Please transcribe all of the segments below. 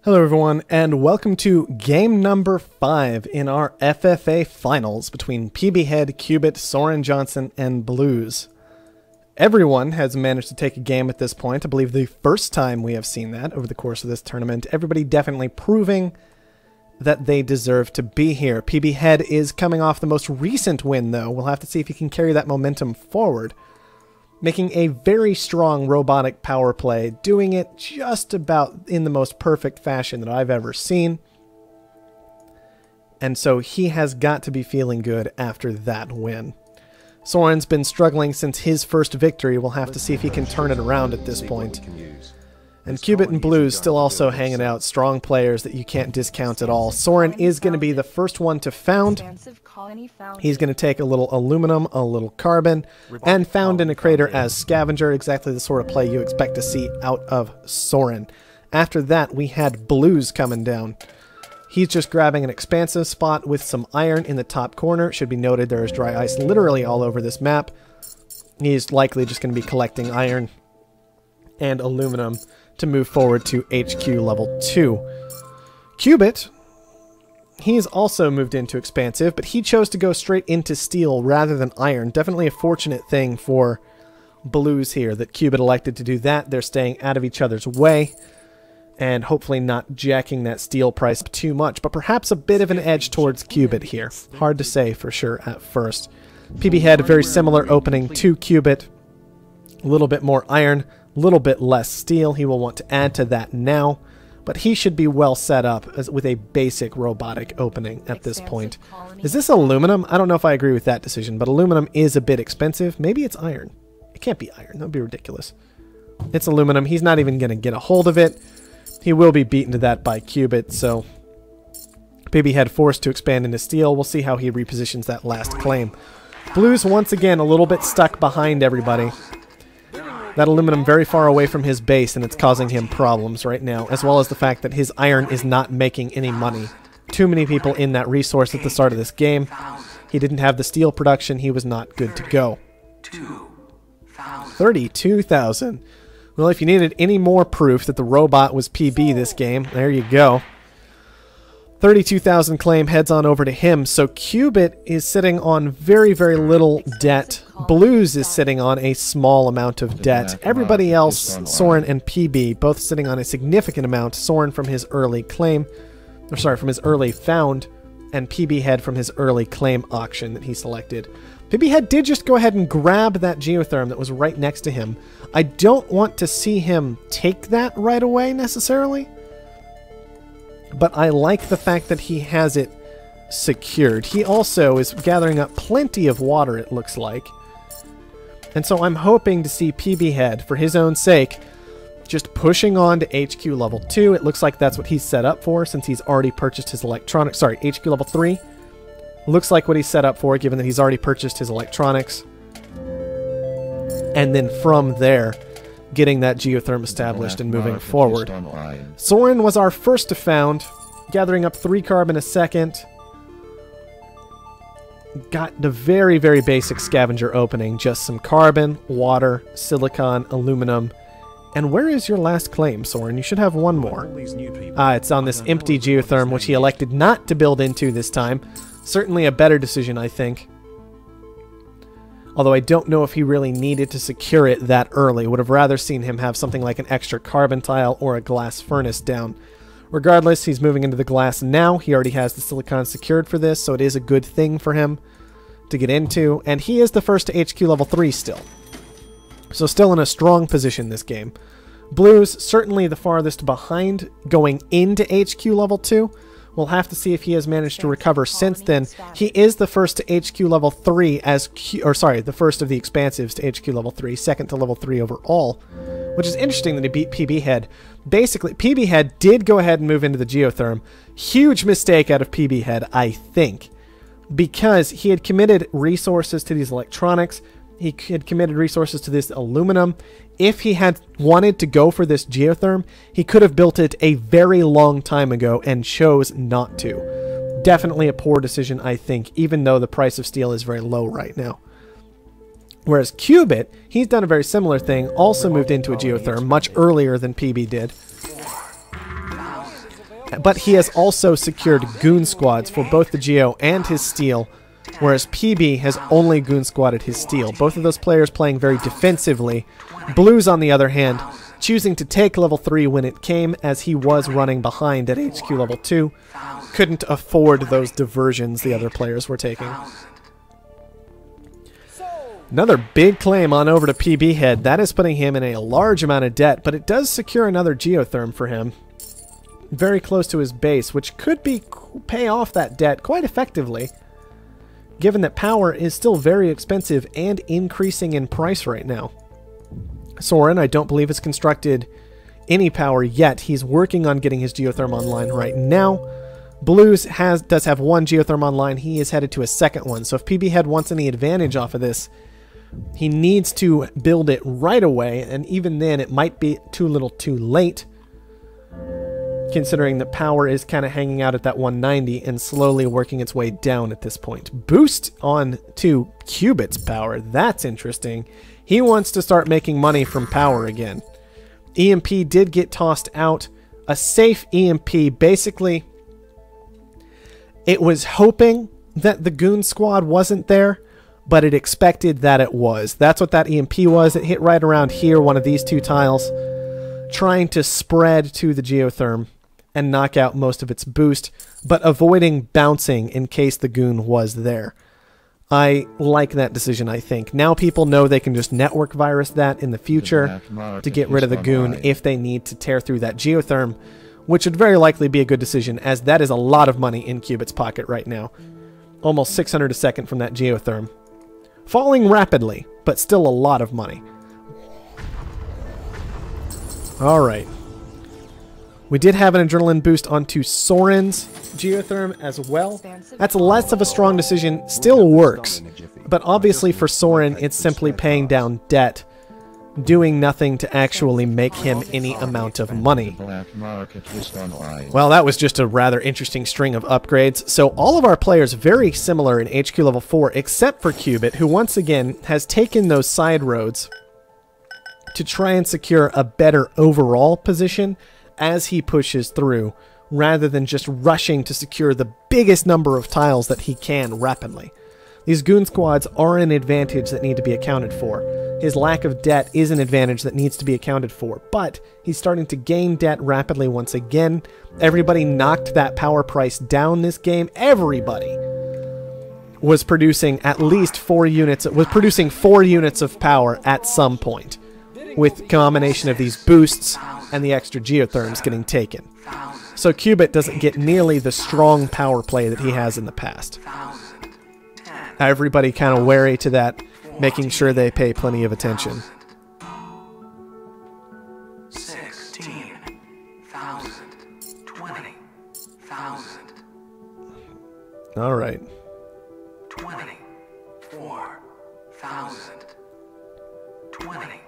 Hello everyone, and welcome to game number 5 in our FFA finals between PB Head, Cubit, Soren Johnson, and Blues. Everyone has managed to take a game at this point. I believe the first time we have seen that over the course of this tournament. Everybody definitely proving that they deserve to be here. PB Head is coming off the most recent win, though. We'll have to see if he can carry that momentum forward. Making a very strong robotic power play, doing it just about in the most perfect fashion that I've ever seen. And so he has got to be feeling good after that win. Soren's been struggling since his first victory. We'll have to see if he can turn it around at this point. And Cubit and Blues still also hanging out, strong players that you can't discount at all. Soren is going to be the first one to found. He's going to take a little aluminum, a little carbon, and found in a crater as scavenger, exactly the sort of play you expect to see out of Soren. After that, we had Blues coming down. He's just grabbing an expansive spot with some iron in the top corner. It should be noted there is dry ice literally all over this map. He's likely just going to be collecting iron and aluminum to move forward to HQ level 2. Cubit, he's also moved into expansive, but he chose to go straight into steel rather than iron. Definitely a fortunate thing for Blues here that Cubit elected to do that. They're staying out of each other's way and hopefully not jacking that steel price too much, but perhaps a bit of an edge towards Cubit here. Hard to say for sure at first. PB had a very similar opening to Cubit. A little bit more iron, a little bit less steel. He will want to add to that now, but he should be well set up with a basic robotic opening at this point. Is this aluminum? I don't know if I agree with that decision, but aluminum is a bit expensive. Maybe it's iron. It can't be iron. That would be ridiculous. It's aluminum. He's not even going to get a hold of it. He will be beaten to that by Cubit, so PB had forced to expand into steel. We'll see how he repositions that last claim. Blues once again a little bit stuck behind everybody. That aluminum very far away from his base, and it's causing him problems right now, as well as the fact that his iron is not making any money. Too many people in that resource at the start of this game. He didn't have the steel production. He was not good to go. 32,000. Well, if you needed any more proof that the robot was PB this game, there you go. 32,000 claim heads on over to him. So Cubit is sitting on very, very little debt. Blues is sitting on a small amount of debt. Everybody else, Soren and PB, both sitting on a significant amount. Soren from his early claim, or sorry, from his early found, and PB Head from his early claim auction that he selected. PB Head did just go ahead and grab that geotherm that was right next to him. I don't want to see him take that right away necessarily, but I like the fact that he has it secured. He also is gathering up plenty of water, it looks like. And so I'm hoping to see PB Head, for his own sake, just pushing on to HQ level 2. It looks like that's what he's set up for since he's already purchased his electronics. Sorry, HQ level 3. Looks like what he's set up for, given that he's already purchased his electronics. And then from there, getting that geotherm established and moving forward. Soren was our first to found, gathering up 3 carbon a second. Got the very, very basic scavenger opening. Just some carbon, water, silicon, aluminum. And where is your last claim, Soren? You should have one more. It's on this empty geotherm, which he elected not to build into this time. Certainly a better decision, I think. Although I don't know if he really needed to secure it that early. Would have rather seen him have something like an extra carbon tile or a glass furnace down. Regardless, he's moving into the glass now. He already has the silicon secured for this, so it is a good thing for him to get into. And he is the first to HQ level 3 still. So still in a strong position this game. Blues, certainly the farthest behind going into HQ level 2. We'll have to see if he has managed to recover since then. He is the first to HQ level 3 the first of the expansives to HQ level 3, second to level 3 overall, which is interesting that he beat PB Head. Basically, PB Head did go ahead and move into the geotherm. Huge mistake out of PB Head, I think, because he had committed resources to these electronics. He had committed resources to this aluminum. If he had wanted to go for this geotherm, he could have built it a very long time ago and chose not to. Definitely a poor decision, I think, even though the price of steel is very low right now. Whereas Cubit, he's done a very similar thing, also moved into a geotherm much earlier than PB did. but he has also secured goon squads for both the Geo and his steel, whereas PB has only goon squadded his steel. Both of those players playing very defensively. Blues, on the other hand, choosing to take level 3 when it came, as he was running behind at HQ level 2. Couldn't afford those diversions the other players were taking. Another big claim on over to PB head. That is putting him in a large amount of debt, but it does secure another geotherm for him. Very close to his base, which could pay off that debt quite effectively, given that power is still very expensive and increasing in price right now. Soren, I don't believe, has constructed any power yet. He's working on getting his geotherm online right now. Blues does have one geotherm online. He is headed to a second one. So if PB Head wants any advantage off of this, he needs to build it right away, and even then it might be too little too late, considering that power is kind of hanging out at that 190 and slowly working its way down at this point. Boost on to Cubit's power. That's interesting. He wants to start making money from power again. EMP did get tossed out. A safe EMP. Basically, it was hoping that the goon squad wasn't there, but it expected that it was. That's what that EMP was. It hit right around here, one of these two tiles, trying to spread to the geotherm and knock out most of its boost, but avoiding bouncing in case the goon was there. I like that decision, I think. Now people know they can just network virus that in the future to get rid of the goon if they need to tear through that geotherm, which would very likely be a good decision, as that is a lot of money in Cubit's pocket right now. Almost 600 a second from that geotherm. Falling rapidly, but still a lot of money. Alright. We did have an adrenaline boost onto Soren's geotherm as well. That's less of a strong decision. Still works. But obviously for Soren, it's simply paying down debt, doing nothing to actually make him any amount of money. Well, that was just a rather interesting string of upgrades. So all of our players very similar in HQ level 4, except for Cubit, who once again has taken those side roads to try and secure a better overall position as he pushes through, rather than just rushing to secure the biggest number of tiles that he can rapidly. These goon squads are an advantage that need to be accounted for. His lack of debt is an advantage that needs to be accounted for, but he's starting to gain debt rapidly once again. Everybody knocked that power price down this game. Everybody was producing at least 4 units, was producing 4 units of power at some point, with combination of these boosts and the extra geotherms getting taken. So Cubit doesn't get nearly the strong power play that he has in the past. Everybody kind of wary to that, making sure they pay plenty of attention. 16,000, 20,000. All right. 24,000, 28,000.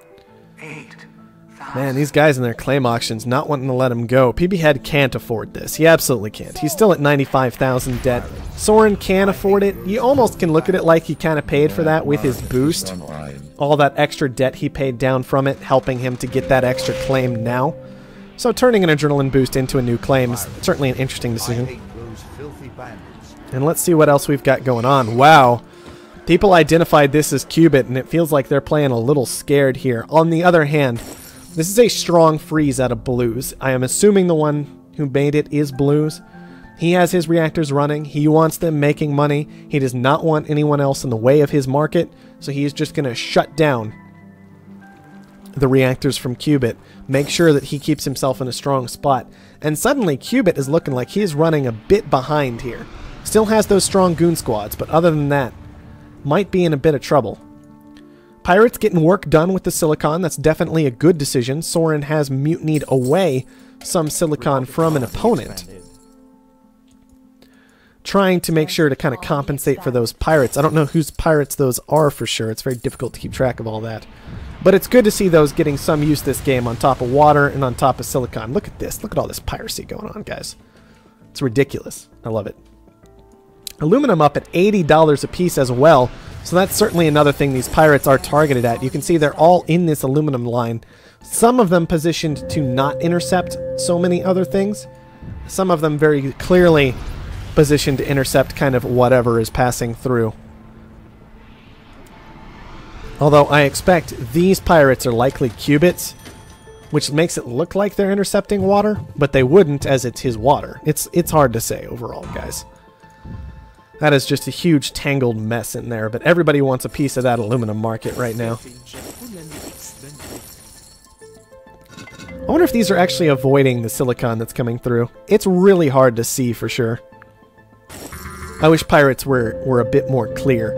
Man, these guys in their claim auctions not wanting to let him go. PB Head can't afford this. He absolutely can't. He's still at 95,000 debt. Soren can afford it. You almost can look at it like he kind of paid for that with his boost. All that extra debt he paid down from it, helping him to get that extra claim now. So turning an adrenaline boost into a new claim is certainly an interesting decision. And let's see what else we've got going on. Wow. People identified this as Cubit, and it feels like they're playing a little scared here. On the other hand, this is a strong freeze out of Blues. I am assuming the one who made it is Blues. He has his reactors running. He wants them making money. He does not want anyone else in the way of his market, so he's just going to shut down the reactors from Cubit, make sure that he keeps himself in a strong spot. And suddenly Cubit is looking like he is running a bit behind here. Still has those strong goon squads, but other than that, might be in a bit of trouble. Pirates getting work done with the silicon. That's definitely a good decision. Soren has mutinied away some silicon from an opponent, trying to make sure to kind of compensate for those pirates. I don't know whose pirates those are for sure. It's very difficult to keep track of all that. But it's good to see those getting some use this game on top of water and on top of silicon. Look at this. Look at all this piracy going on, guys. It's ridiculous. I love it. Aluminum up at $80 a piece as well. So that's certainly another thing these pirates are targeted at. You can see they're all in this aluminum line. Some of them positioned to not intercept so many other things. Some of them very clearly positioned to intercept kind of whatever is passing through. Although I expect these pirates are likely cubits, which makes it look like they're intercepting water, but they wouldn't, as it's his water. It's hard to say overall, guys. That is just a huge tangled mess in there, but everybody wants a piece of that aluminum market right now. I wonder if these are actually avoiding the silicon that's coming through. It's really hard to see for sure. I wish pirates were a bit more clear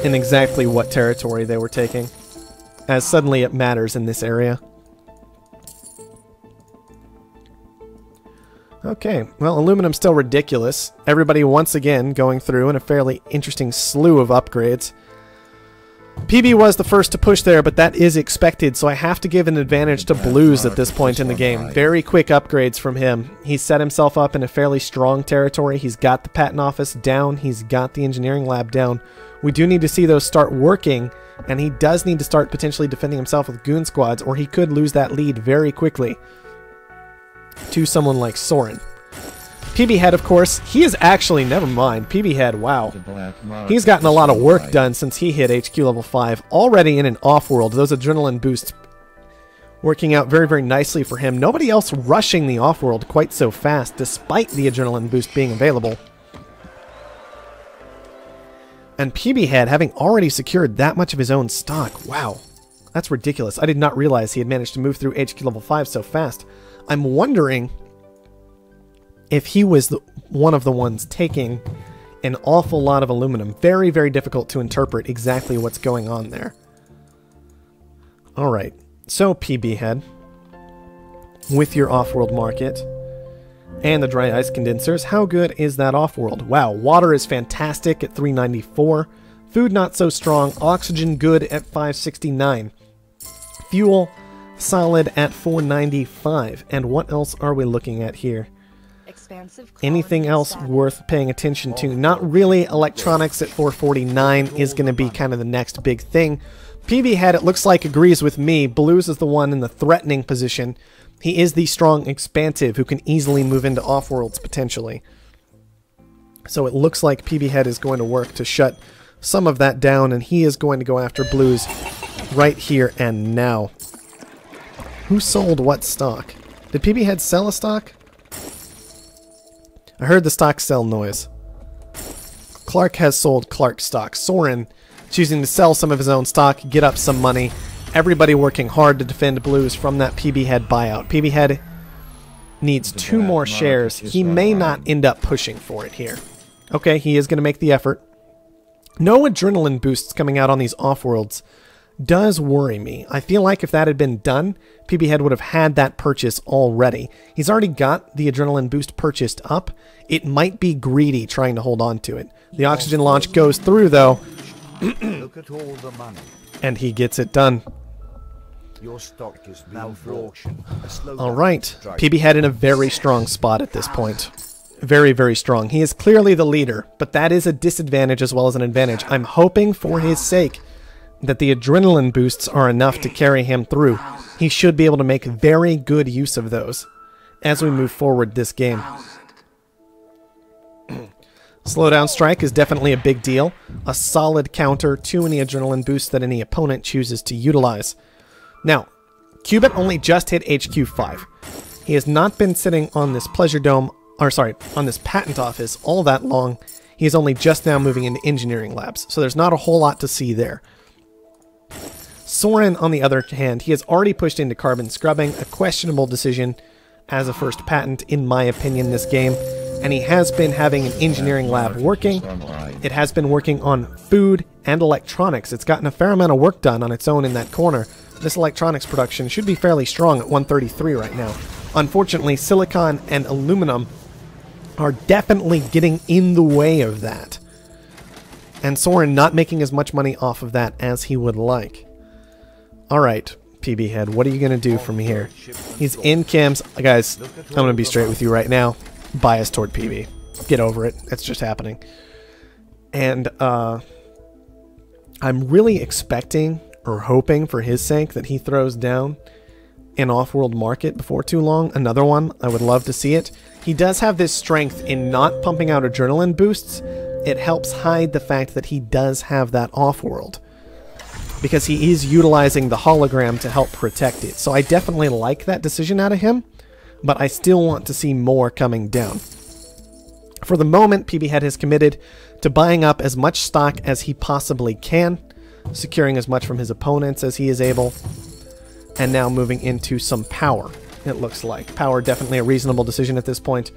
in exactly what territory they were taking, as suddenly it matters in this area. Okay, well, aluminum's still ridiculous. Everybody once again going through in a fairly interesting slew of upgrades. PB was the first to push there, but that is expected, so I have to give an advantage to Blues at this point in the game. Very quick upgrades from him. He's set himself up in a fairly strong territory. He's got the patent office down. He's got the engineering lab down. We do need to see those start working, and he does need to start potentially defending himself with goon squads, or he could lose that lead very quickly to someone like Soren. PB Head, of course, he is actually, never mind, PB Head, wow. He's gotten a lot of work done since he hit HQ level 5, already in an Offworld. Those adrenaline boosts working out very, very nicely for him. Nobody else rushing the Offworld quite so fast, despite the adrenaline boost being available. And PB Head having already secured that much of his own stock. Wow, that's ridiculous. I did not realize he had managed to move through HQ level 5 so fast. I'm wondering if he was one of the ones taking an awful lot of aluminum. Very, very difficult to interpret exactly what's going on there. Alright, so PB Head, with your Offworld market and the dry ice condensers, how good is that Offworld? Wow, water is fantastic at 394. Food not so strong. Oxygen good at 569. Fuel solid at 495. And what else are we looking at here? Anything else worth paying attention to? Not really. Electronics at 449 is going to be kind of the next big thing. PB Head, it looks like, agrees with me. Blues is the one in the threatening position. He is the strong expansive who can easily move into Offworlds potentially. So it looks like PB Head is going to work to shut some of that down, and he is going to go after Blues right here and now. Who sold what stock? Did PB Head sell a stock? I heard the stock sell noise. Clark has sold Clark stock. Soren choosing to sell some of his own stock, get up some money. Everybody working hard to defend Blues from that PB Head buyout. PB Head needs 2 more shares. He may not end up pushing for it here. Okay, he is going to make the effort. No adrenaline boosts coming out on these Offworlds does worry me. I feel like if that had been done, PB Head would have had that purchase already. He's already got the adrenaline boost purchased up. It might be greedy trying to hold on to it. The oxygen launch goes through, though. Look at all the money. And he gets it done. Your stock is now for auction. Alright, PB Head in a very strong spot at this point. Very, very strong. He is clearly the leader, but that is a disadvantage as well as an advantage. I'm hoping for his sake that the adrenaline boosts are enough to carry him through. He should be able to make very good use of those as we move forward this game. Slowdown strike is definitely a big deal. A solid counter to any adrenaline boost that any opponent chooses to utilize. Now, Cubit only just hit HQ 5. He has not been sitting on this pleasure dome, or sorry, on this patent office all that long. He is only just now moving into engineering labs, so there's not a whole lot to see there. Soren, on the other hand, he has already pushed into carbon scrubbing, a questionable decision as a first patent, in my opinion, this game. And he has been having an engineering lab working. It has been working on food and electronics. It's gotten a fair amount of work done on its own in that corner. This electronics production should be fairly strong at 133 right now. Unfortunately, silicon and aluminum are definitely getting in the way of that. And Soren not making as much money off of that as he would like. Alright, PB Head, what are you going to do from here? He's in chems. Guys, I'm going to be straight with you right now. Bias toward PB. Get over it. It's just happening. And I'm really expecting or hoping for his sake that he throws down an Offworld market before too long. Another one. I would love to see it. He does have this strength in not pumping out adrenaline boosts. It helps hide the fact that he does have that Offworld, because he is utilizing the hologram to help protect it. So I definitely like that decision out of him, but I still want to see more coming down. For the moment, PB Head has committed to buying up as much stock as he possibly can, securing as much from his opponents as he is able, and now moving into some power, it looks like. Power, definitely a reasonable decision at this point.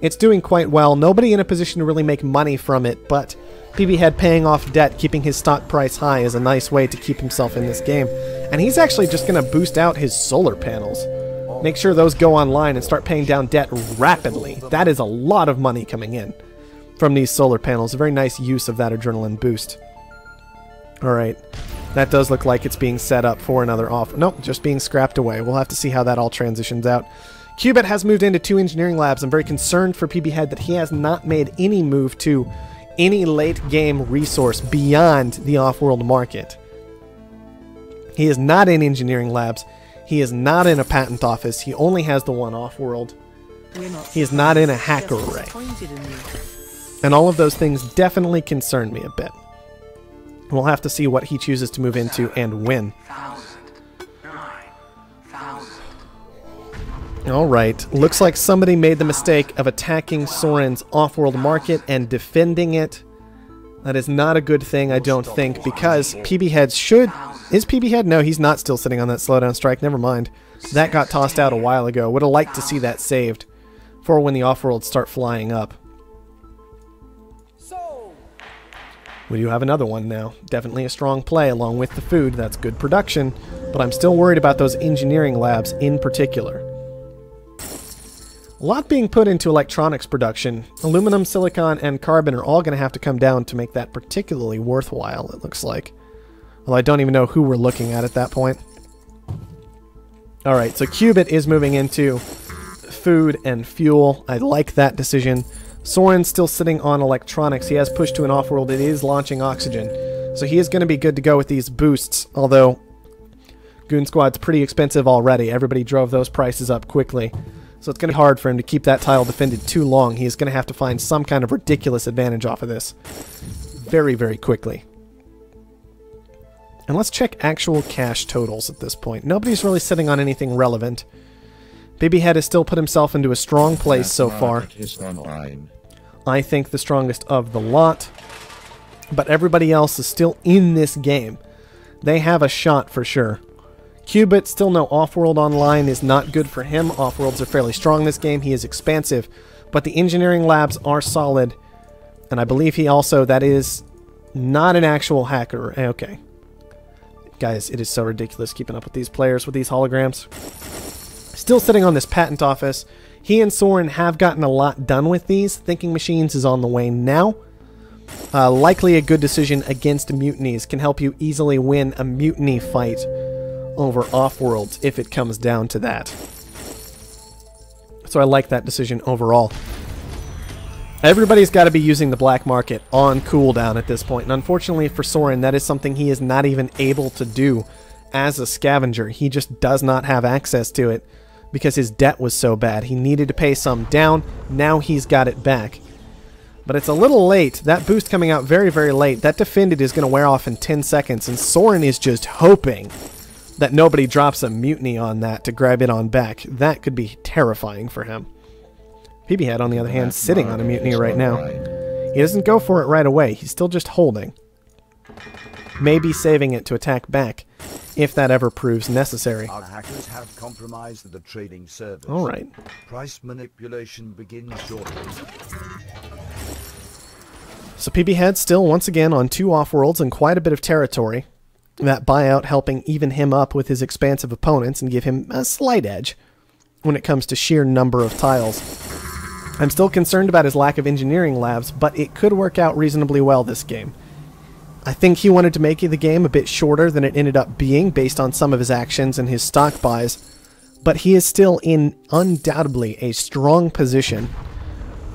It's doing quite well. Nobody in a position to really make money from it, but PB Head paying off debt, keeping his stock price high is a nice way to keep himself in this game. And he's actually just going to boost out his solar panels. Make sure those go online and start paying down debt rapidly. That is a lot of money coming in from these solar panels. A very nice use of that adrenaline boost. Alright, that does look like it's being set up for another offer. Nope, just being scrapped away. We'll have to see how that all transitions out. Cubit has moved into 2 engineering labs. I'm very concerned for PB Head that he has not made any move to any late game resource beyond the Offworld market. He is not in engineering labs. He is not in a patent office. He only has the one Offworld. He is not in a hacker array. And all of those things definitely concern me a bit. We'll have to see what he chooses to move into and when. Alright, looks like somebody made the mistake of attacking Soren's Offworld market and defending it. That is not a good thing, I don't think, because PB Head should... Is PB Head? No, he's not still sitting on that slowdown strike. Never mind. That got tossed out a while ago. Would have liked to see that saved for when the Offworlds start flying up. We do have another one now. Definitely a strong play along with the food. That's good production, but I'm still worried about those engineering labs in particular. A lot being put into electronics production. Aluminum, silicon, and carbon are all going to have to come down to make that particularly worthwhile, it looks like. Although I don't even know who we're looking at that point. Alright, so Cubit is moving into food and fuel. I like that decision. Soren's still sitting on electronics. He has pushed to an Offworld. It is launching oxygen. So he is going to be good to go with these boosts, although Goon Squad's pretty expensive already. Everybody drove those prices up quickly. So it's going to be hard for him to keep that tile defended too long. He's going to have to find some kind of ridiculous advantage off of this very, very quickly. And let's check actual cash totals at this point. Nobody's really sitting on anything relevant. PB Head has still put himself into a strong place so far. I think the strongest of the lot. But everybody else is still in this game. They have a shot for sure. Cubit, still no Offworld online, is not good for him. Offworlds are fairly strong this game. He is expansive. But the engineering labs are solid. And I believe he also, that is not an actual hacker. Okay. Guys, it is so ridiculous keeping up with these players with these holograms. Still sitting on this patent office. He and Soren have gotten a lot done with these. Thinking Machines is on the way now. Likely a good decision against mutinies. Can help you easily win a mutiny fight over Offworlds if it comes down to that. So I like that decision overall. Everybody's got to be using the black market on cooldown at this point. And unfortunately for Soren, that is something he is not even able to do as a scavenger. He just does not have access to it because his debt was so bad. He needed to pay some down. Now he's got it back. But it's a little late. That boost coming out very, very late. That defended is going to wear off in 10 seconds. And Soren is just hoping that nobody drops a mutiny on that to grab it on back. That could be terrifying for him. PB Head, on the other hand, sitting on a mutiny right now. He doesn't go for it right away. He's still just holding. Maybe saving it to attack back, if that ever proves necessary. Our hackers have compromised the trading service. All right. Price manipulation begins shortly. So PB Head still, once again, on 2 Offworlds and quite a bit of territory. That buyout helping even him up with his expansive opponents and give him a slight edge when it comes to sheer number of tiles. I'm still concerned about his lack of engineering labs, but it could work out reasonably well this game. I think he wanted to make the game a bit shorter than it ended up being based on some of his actions and his stock buys, but he is still in undoubtedly a strong position,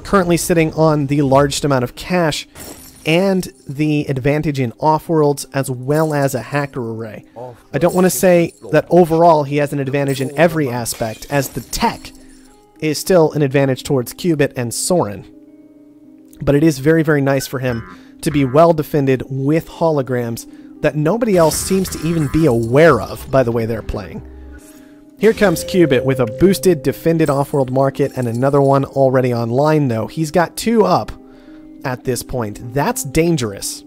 currently sitting on the largest amount of cash and the advantage in Offworlds as well as a hacker array. I don't want to say that overall he has an advantage in every aspect, as the tech is still an advantage towards Cubit and Soren. But it is very, very nice for him to be well defended with holograms that nobody else seems to even be aware of by the way they're playing. Here comes Cubit with a boosted, defended Offworld market and another one already online, though. He's got 2 up at this point. That's dangerous.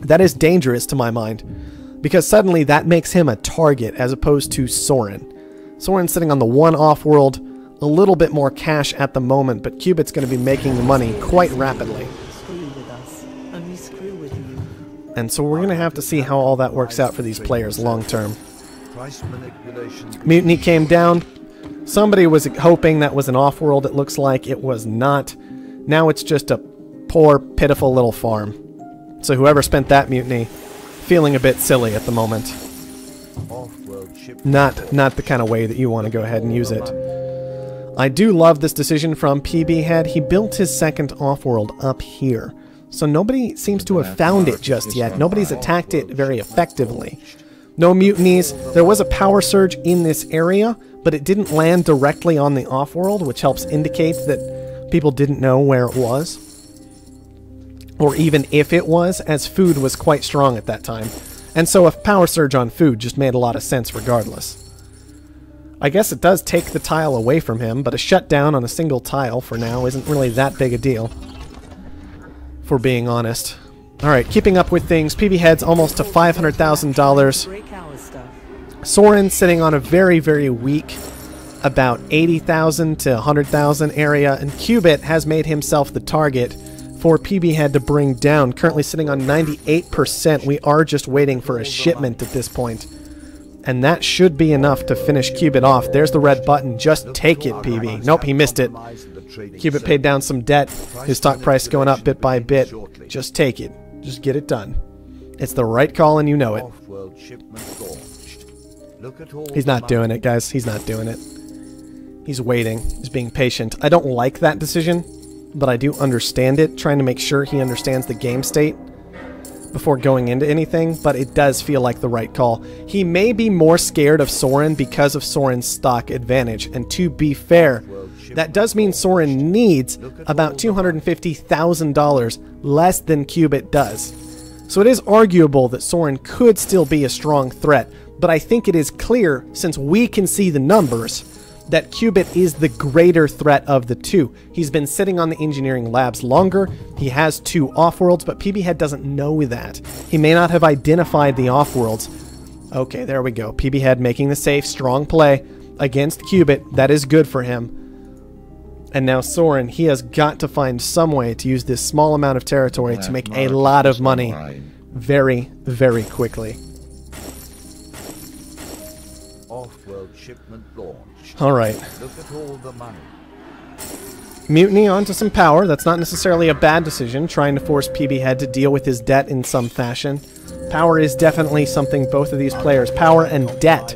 That is dangerous to my mind, because suddenly that makes him a target as opposed to Soren. Soren's sitting on the 1 Offworld, a little bit more cash at the moment, but Cubit's going to be making the money quite rapidly. And so we're going to have to see how all that works out for these players long term. Mutiny came down. Somebody was hoping that was an Offworld. It looks like it was not. Now it's just a poor, pitiful little farm. So whoever spent that mutiny, feeling a bit silly at the moment. Not the kind of way that you want to go ahead and use it. I do love this decision from PB Head. He built his second Offworld up here. So nobody seems to have found it just yet. Nobody's attacked it very effectively. No mutinies. There was a power surge in this area, but it didn't land directly on the Offworld, which helps indicate that people didn't know where it was. Or even if it was, as food was quite strong at that time. And so a power surge on food just made a lot of sense regardless. I guess it does take the tile away from him, but a shutdown on a single tile for now isn't really that big a deal. For being honest. Alright, keeping up with things. PB Head's almost to $500,000. Soren sitting on a very, very weak, about 80,000 to 100,000 area, and Cubit has made himself the target for PB Head to bring down. Currently sitting on 98%. We are just waiting for a shipment at this point. And that should be enough to finish Cubit off. There's the red button. Just take it, PB. Nope, he missed it. Cubit paid down some debt. His stock price going up bit by bit. Just take it. Just get it done. It's the right call and you know it. He's not doing it, guys. He's not doing it. He's waiting. He's being patient. I don't like that decision, but I do understand it, trying to make sure he understands the game state before going into anything, but it does feel like the right call. He may be more scared of Soren because of Soren's stock advantage, and to be fair, that does mean Soren needs about $250,000 less than Cubit does. So it is arguable that Soren could still be a strong threat, but I think it is clear, since we can see the numbers, that Cubit is the greater threat of the two. He's been sitting on the engineering labs longer. He has 2 Offworlds, but PB Head doesn't know that. He may not have identified the Offworlds. Okay, there we go. PB Head making the safe, strong play against Cubit. That is good for him. And now Soren, he has got to find some way to use this small amount of territory to make a lot of money very, very quickly. Offworld shipment launched. Alright. Look at all the money. Mutiny onto some power. That's not necessarily a bad decision, trying to force PB Head to deal with his debt in some fashion. Power is definitely something both of these players, power and debt,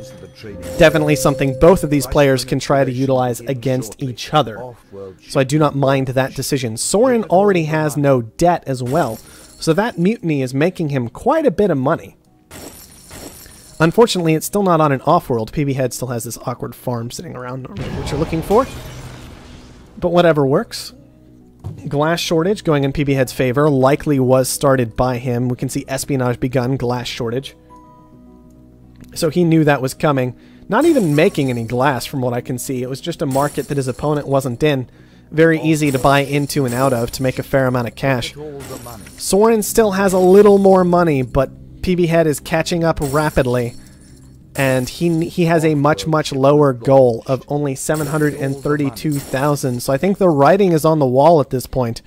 definitely something both of these players can try to utilize against each other. So I do not mind that decision. Soren already has no debt as well, so that mutiny is making him quite a bit of money. Unfortunately, it's still not on an Offworld. PB Head still has this awkward farm sitting around, normally what you're looking for. But whatever works. Glass shortage going in PB Head's favor likely was started by him. We can see espionage begun, glass shortage. So he knew that was coming. Not even making any glass from what I can see. It was just a market that his opponent wasn't in. Very easy to buy into and out of to make a fair amount of cash. Soren still has a little more money, but PB Head is catching up rapidly, and he has a much, much lower goal of only 732,000. So I think the writing is on the wall at this point.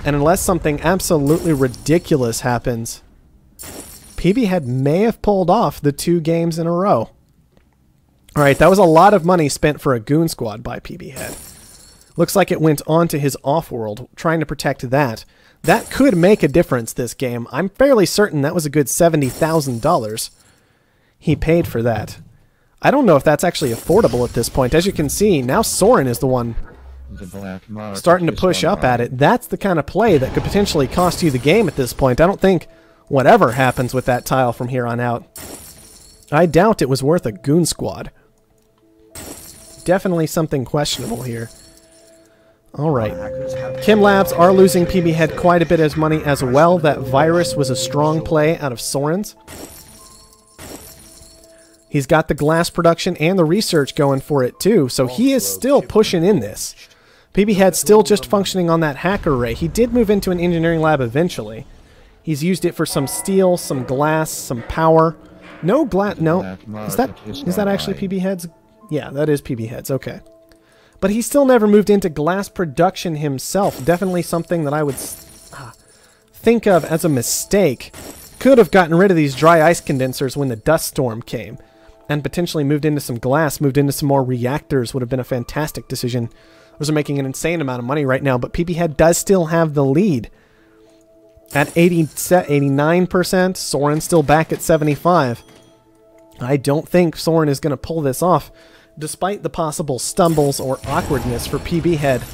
And unless something absolutely ridiculous happens, PB Head may have pulled off the 2 games in a row. Alright, that was a lot of money spent for a goon squad by PB Head. Looks like it went on to his Offworld, trying to protect that. That could make a difference this game. I'm fairly certain that was a good $70,000 he paid for that. I don't know if that's actually affordable at this point. As you can see, now Soren is the one starting to push up at it. That's the kind of play that could potentially cost you the game at this point. I don't think whatever happens with that tile from here on out, I doubt it was worth a goon squad. definitely something questionable here. Alright. Chem Labs are losing PB Head quite a bit of money as well. That virus was a strong play out of Soren's. He's got the glass production and the research going for it too, so he is still pushing in this. PB Head's still just functioning on that hacker array. He did move into an engineering lab eventually. He's used it for some steel, some glass, some power. No glass. No. Is that actually PB Head's? Yeah, that is PB Head's. Okay. But he still never moved into glass production himself. Definitely something that I would think of as a mistake. Could have gotten rid of these dry ice condensers when the dust storm came. And potentially moved into some glass, moved into some more reactors. Would have been a fantastic decision. Those are making an insane amount of money right now. But PB Head does still have the lead. At 89%, Soren's still back at 75%. I don't think Soren is going to pull this off, despite the possible stumbles or awkwardness for PB Head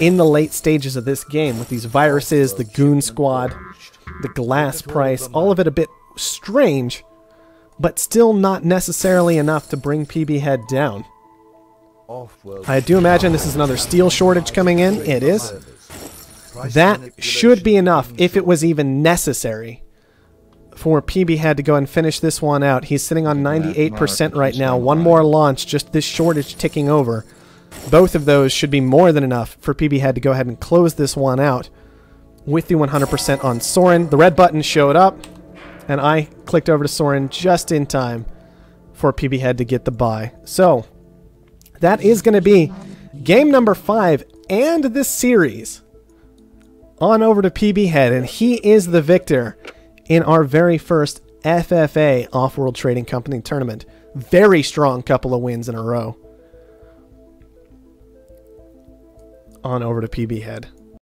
in the late stages of this game, with these viruses, the goon squad, the glass price, all of it a bit strange, but still not necessarily enough to bring PB Head down. I do imagine this is another steel shortage coming in. It is. That should be enough, if it was even necessary, for PB Head to go and finish this one out. He's sitting on 98% right now. One more launch, just this shortage ticking over. Both of those should be more than enough for PB Head to go ahead and close this one out with the 100% on Soren. The red button showed up, and I clicked over to Soren just in time for PB Head to get the buy. So, that is going to be game number 5 and this series. On over to PB Head, and he is the victor in our very first FFA Offworld Trading Company tournament. Very strong couple of wins in a row. On over to PB Head.